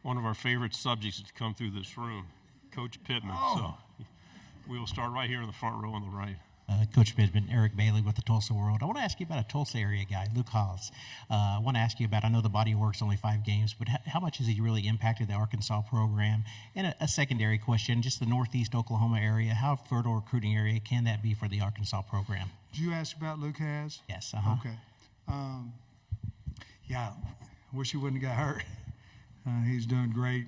one of our favorite subjects that's come through this room, Coach Pittman. Oh. So we will start right here in the front row on the right. Coach Pittman, Eric Bailey with the Tulsa World. I want to ask you about a Tulsa area guy, Luke Haas. I want to ask you about, I know the body of work's only 5 games, but how much has he really impacted the Arkansas program? And a secondary question, just the Northeast Oklahoma area, how fertile recruiting area can that be for the Arkansas program? Did you ask about Luke Haas? Yes. Okay. Yeah, wish he wouldn't have got hurt. He's doing great.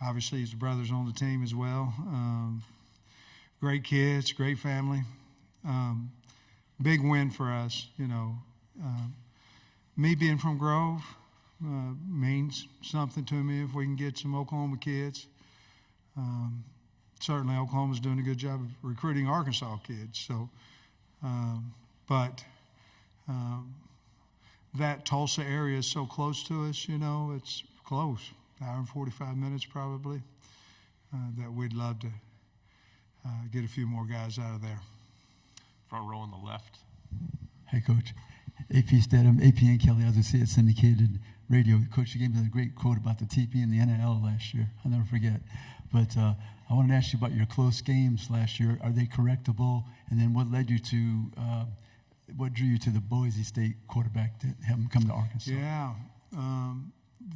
Obviously, his brother's on the team as well. Great kids, great family. Big win for us, you know. Me being from Grove means something to me if we can get some Oklahoma kids. Certainly Oklahoma's doing a good job of recruiting Arkansas kids. So, that Tulsa area is so close to us, you know, it's close, hour and 45 minutes probably, that we'd love to get a few more guys out of there. Front row on the left. Hey, Coach. AP Stedham, AP and Kelly, as I say, it's syndicated radio. Coach, you gave me a great quote about the TP and the NIL last year. I'll never forget. But I wanted to ask you about your close games last year. Are they correctable? And then what led you to, what drew you to the Boise State quarterback to have him come to Arkansas? Yeah,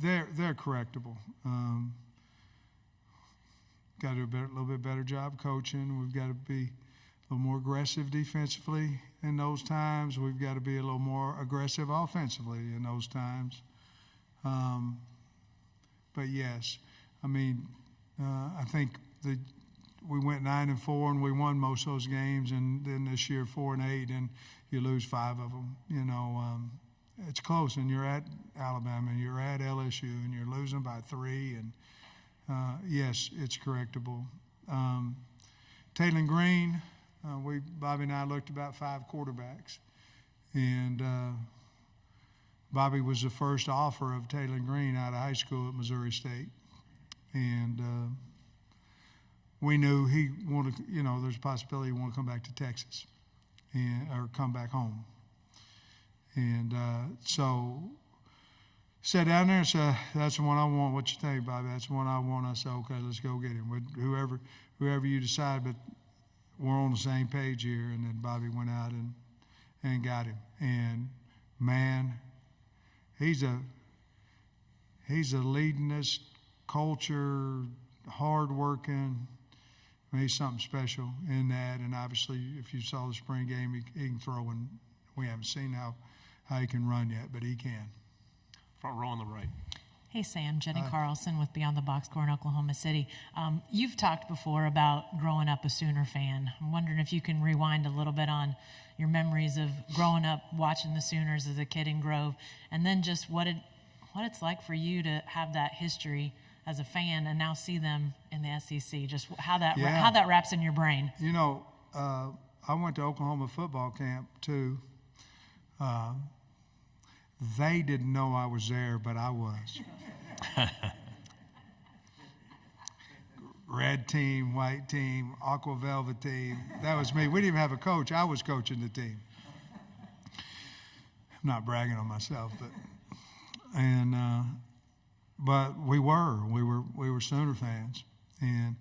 they're correctable. Got to do a little bit better job coaching. We've got to be a little more aggressive defensively in those times. We've got to be a little more aggressive offensively in those times. But yes, I mean, I think we went 9-4 and we won most of those games, and then this year 4-8, and you lose 5 of them. You know, it's close, and you're at Alabama, and you're at LSU, and you're losing by 3, and yes, it's correctable. Taylor Green, Bobby and I looked about 5 quarterbacks, and Bobby was the first offer of Taylor Green out of high school at Missouri State, and we knew he wanted, you know, there's a possibility he wanted to come back to Texas or come back home, and so sat down there and said, "That's the one I want. What you think, Bobby? That's the one I want." I said, "Okay, let's go get him. Whoever you decide, but we're on the same page here." And then Bobby went out and got him. And man, he's a leadingist, culture, hard-working. I mean, he's something special in that. And obviously, if you saw the spring game, he can throw, and we haven't seen how he can run yet, but he can. Front row on the right. Hey, Sam. Jenny Carlson with Beyond the Box Score in Oklahoma City. You've talked before about growing up a Sooner fan. I'm wondering if you can rewind a little bit on your memories of growing up watching the Sooners as a kid in Grove, and then just what it's like for you to have that history as a fan and now see them in the SEC. Just how that wraps in your brain. You know, I went to Oklahoma football camp too. They didn't know I was there, but I was. Red team, white team, aqua velvet team. That was me. We didn't even have a coach. I was coaching the team. I'm not bragging on myself, but we were Sooner fans, and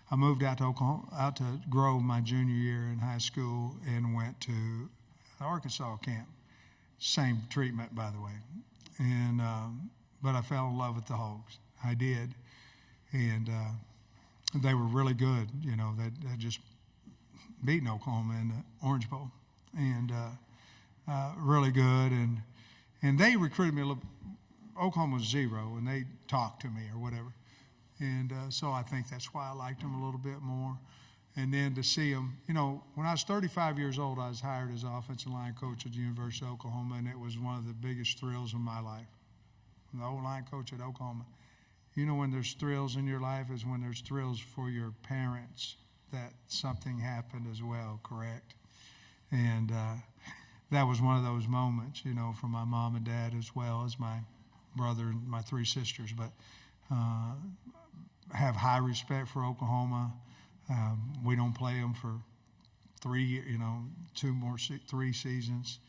I moved out to Grove my junior year in high school and went to Arkansas camp. Same treatment, by the way, and but I fell in love with the Hogs. I did, and they were really good. You know, they just beaten Oklahoma in the Orange Bowl, and really good. And they recruited me a little. Oklahoma was 0, and they talked to me or whatever, and so I think that's why I liked them a little bit more. And then to see them, you know, when I was 35 years old, I was hired as offensive line coach at the University of Oklahoma, and it was one of the biggest thrills of my life. The O-line coach at Oklahoma. You know, when there's thrills in your life is when there's thrills for your parents that something happened as well, correct? And that was one of those moments, you know, for my mom and dad as well as my brother and my 3 sisters. But have high respect for Oklahoma. We don't play them for 3 seasons.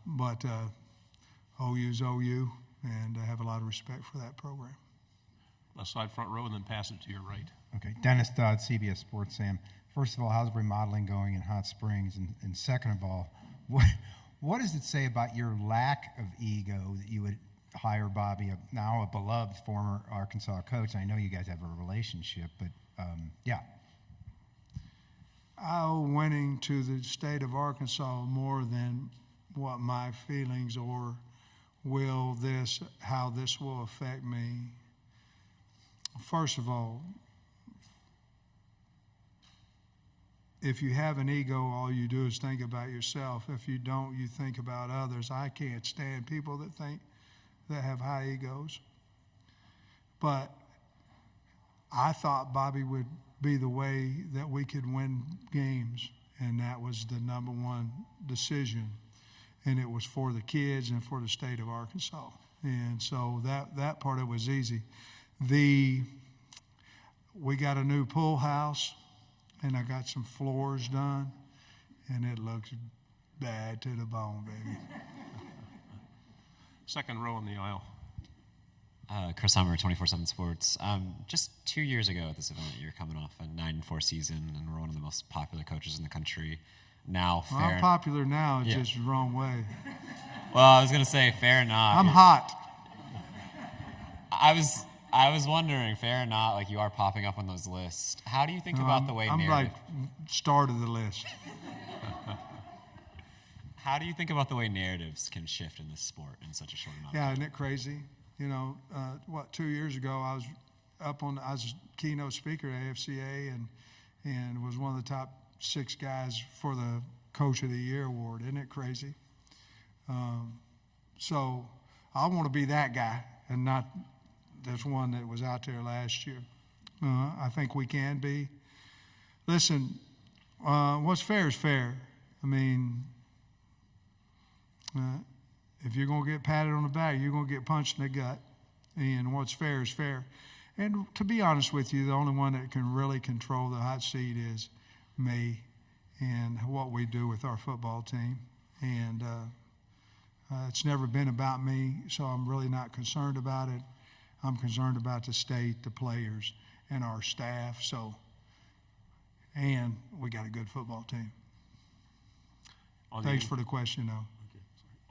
But OU's OU, and I have a lot of respect for that program. Left side front row, and then pass it to your right. Okay, Dennis Dodd, CBS Sports. Sam, first of all, how's remodeling going in Hot Springs? And second of all, what does it say about your lack of ego that you would hire Bobby, now a beloved former Arkansas coach? I know you guys have a relationship, but yeah. I owe winning to the state of Arkansas more than what my feelings or how this will affect me. First of all, if you have an ego, all you do is think about yourself. If you don't, you think about others. I can't stand people that have high egos. But I thought Bobby would be the way that we could win games, and that was the number one decision. And it was for the kids and for the state of Arkansas. And so that part of it was easy. We got a new pool house, and I got some floors done, and it looks bad to the bone, baby. Second row on the aisle. Chris Hummer, 24/7 Sports. Just 2 years ago at this event, you're coming off a 9-4 season, and we're one of the most popular coaches in the country. Now, well, I'm popular now, it's just the wrong way. Well, I was going to say, fair or not. I'm hot. I was wondering, fair or not, like you are popping up on those lists. How do you think about the way I'm narrative... like start of the list. How do you think about the way narratives can shift in this sport in such a short amount of time? Yeah, isn't it crazy? 2 years ago, I was keynote speaker at AFCA and was one of the top 6 guys for the Coach of the Year award. Isn't it crazy? So I want to be that guy and not this one that was out there last year. I think we can be. Listen, what's fair is fair. I mean, if you're going to get patted on the back, you're going to get punched in the gut. And what's fair is fair. And to be honest with you, the only one that can really control the hot seat is me and what we do with our football team. And it's never been about me, so I'm really not concerned about it. I'm concerned about the state, the players, and our staff. And we got a good football team. Thanks for the question, though.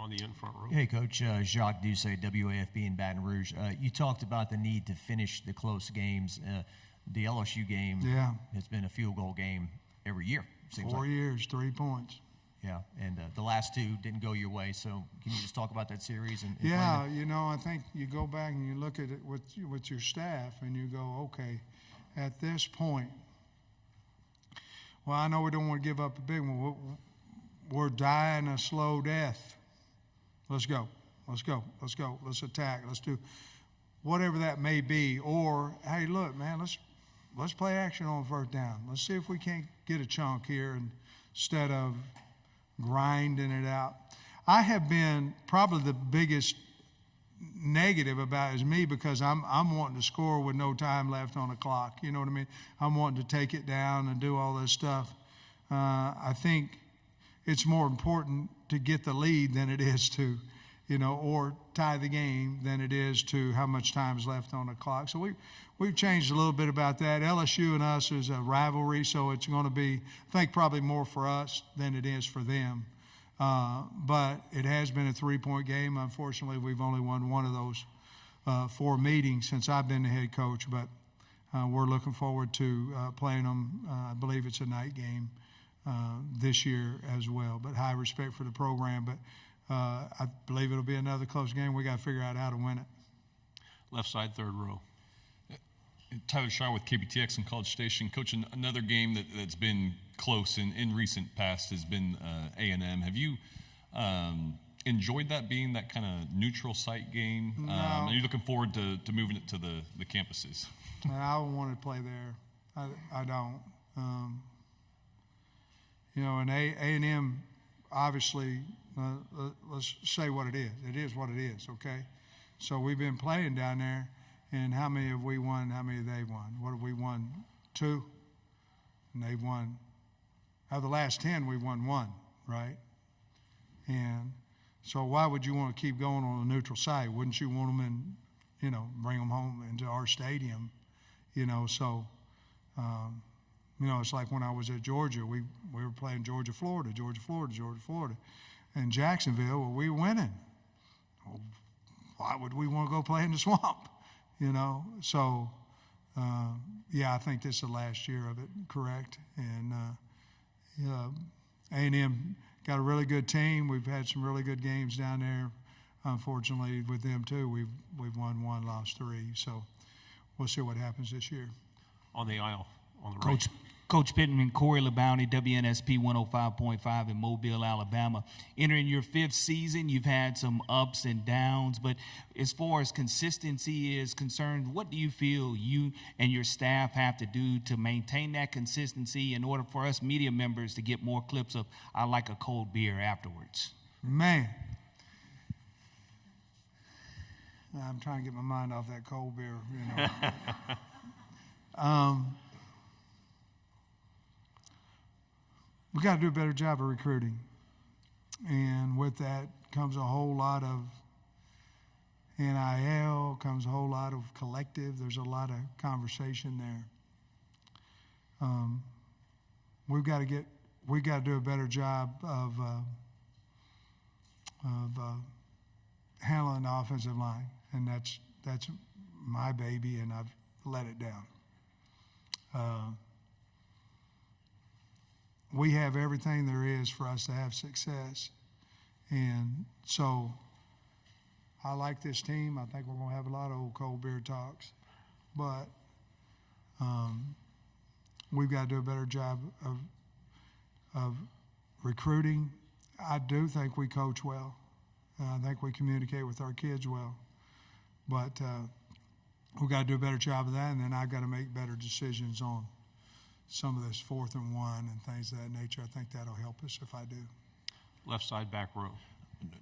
On the in front row. Hey, Coach. Jacques Doucet, WAFB in Baton Rouge. You talked about the need to finish the close games. The LSU game has been a field goal game every year. 4 years, 3 points. Yeah, and the last 2 didn't go your way. So can you just talk about that series? Yeah, I think you go back and you look at it with your staff and you go, okay, at this point, well, I know we don't want to give up a big one. We're dying a slow death. Let's go. Let's go. Let's go. Let's attack. Let's do whatever that may be. Or, hey, look, man, let's play action on first down. Let's see if we can't get a chunk here instead of grinding it out. I have been probably the biggest negative about it is me because I'm wanting to score with no time left on the clock. You know what I mean? I'm wanting to take it down and do all this stuff. I think it's more important to get the lead than it is to, or tie the game than it is to how much time is left on the clock. So we've changed a little bit about that. LSU and us is a rivalry, so it's going to be, I think, probably more for us than it is for them. But it has been a 3-point game. Unfortunately, we've only won one of those 4 meetings since I've been the head coach. But we're looking forward to playing them. I believe it's a night game this year as well. But high respect for the program. But I believe it'll be another close game. We got to figure out how to win it. Left side, third row. Tyler Shaw with KBTX and College Station. Coach, another game that's been close in recent past has been A&M. Have you enjoyed that being that kind of neutral site game? No. Are you looking forward to moving it to the campuses? I don't want to play there. I don't. And A&M, obviously, let's say what it is. It is what it is, okay? So we've been playing down there, and how many have we won? How many have they won? What have we won? 2? And they've won. Out of the last 10, we've won 1, right? And So why would you want to keep going on a neutral site? Wouldn't you want them in, bring them home into our stadium, So, it's like when I was at Georgia, we were playing Georgia, Florida, and Jacksonville. Well, we were winning. Well, why would we want to go play in the swamp? So. I think this is the last year of it, correct? And A&M got a really good team. We've had some really good games down there. Unfortunately, with them too, we've won one, lost three. So we'll see what happens this year. On the aisle, on the right. Coach Pittman, Corey LeBounty, WNSP 105.5 in Mobile, Alabama. Entering your 5th season, you've had some ups and downs, but as far as consistency is concerned, what do you feel you and your staff have to do to maintain that consistency in order for us media members to get more clips of "I like a cold beer" afterwards? Man, I'm trying to get my mind off that cold beer, We got to do a better job of recruiting. And with that comes a whole lot of NIL, comes a whole lot of collective. There's a lot of conversation there. We got to do a better job of handling the offensive line. And that's my baby, and I've let it down. We have everything there is for us to have success. And so I like this team. I think we're going to have a lot of old cold beer talks. But we've got to do a better job of recruiting. I do think we coach well. I think we communicate with our kids well. But we've got to do a better job of that, and then I've got to make better decisions on some of this 4th and 1 and things of that nature. I think that'll help us if I do. Left side, back row.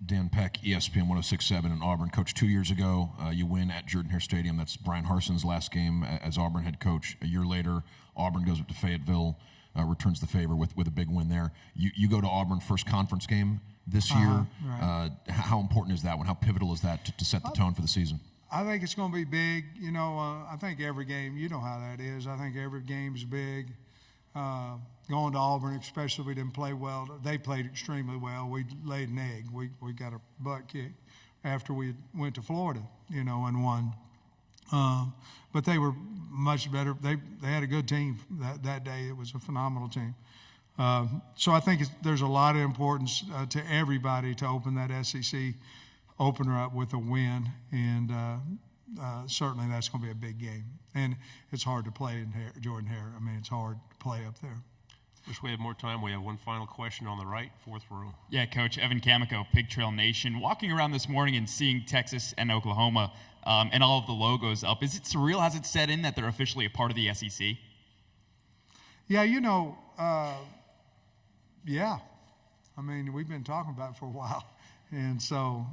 Dan Peck, ESPN 106.7 in Auburn. Coach, 2 years ago, you win at Jordan-Hare Stadium. That's Brian Harson's last game as Auburn head coach. A year later, Auburn goes up to Fayetteville, returns the favor with a big win there. You go to Auburn, first conference game this year. Right. How important is that one? How pivotal is that to set the tone for the season? I think it's going to be big. I think every game, you know how that is. I think every game's big. Going to Auburn, especially, we didn't play well. They played extremely well. We laid an egg. We got a butt kick after we went to Florida, and won. But they were much better. They had a good team that day. It was a phenomenal team. So I think there's a lot of importance to everybody to open that SEC opener up with a win, and certainly that's going to be a big game. And it's hard to play in Jordan-Hare. I mean, it's hard to play up there. Wish we had more time. We have one final question on the right, 4th row. Yeah, Coach. Evan Camico, Pig Trail Nation. Walking around this morning and seeing Texas and Oklahoma and all of the logos up, is it surreal? Has it set in that they're officially a part of the SEC? Yeah, yeah. I mean, we've been talking about it for a while. And so,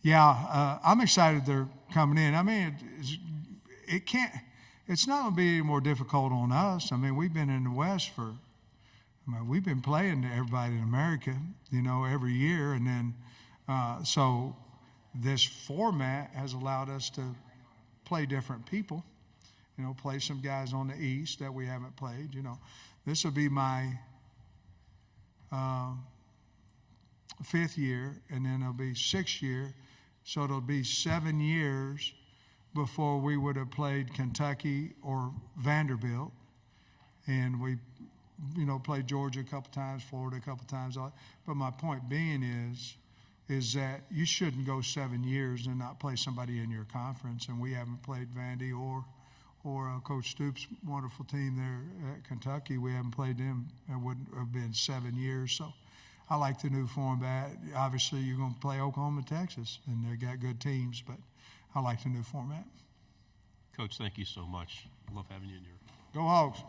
I'm excited they're coming in. I mean, it's not going to be any more difficult on us. I mean, we've been in the West we've been playing to everybody in America, every year. And then, so this format has allowed us to play different people, play some guys on the East that we haven't played. This will be my 5th year, and then it'll be 6th year. So it'll be 7 years before we would have played Kentucky or Vanderbilt. And we, played Georgia a couple times, Florida a couple times. But my point being is that you shouldn't go 7 years and not play somebody in your conference. And we haven't played Vandy or Coach Stoops' wonderful team there at Kentucky. We haven't played them. It wouldn't have been 7 years. So I like the new format. Obviously, you're going to play Oklahoma and Texas, and they got good teams, but I like the new format. Coach, thank you so much. Love having you in here. Go Hogs.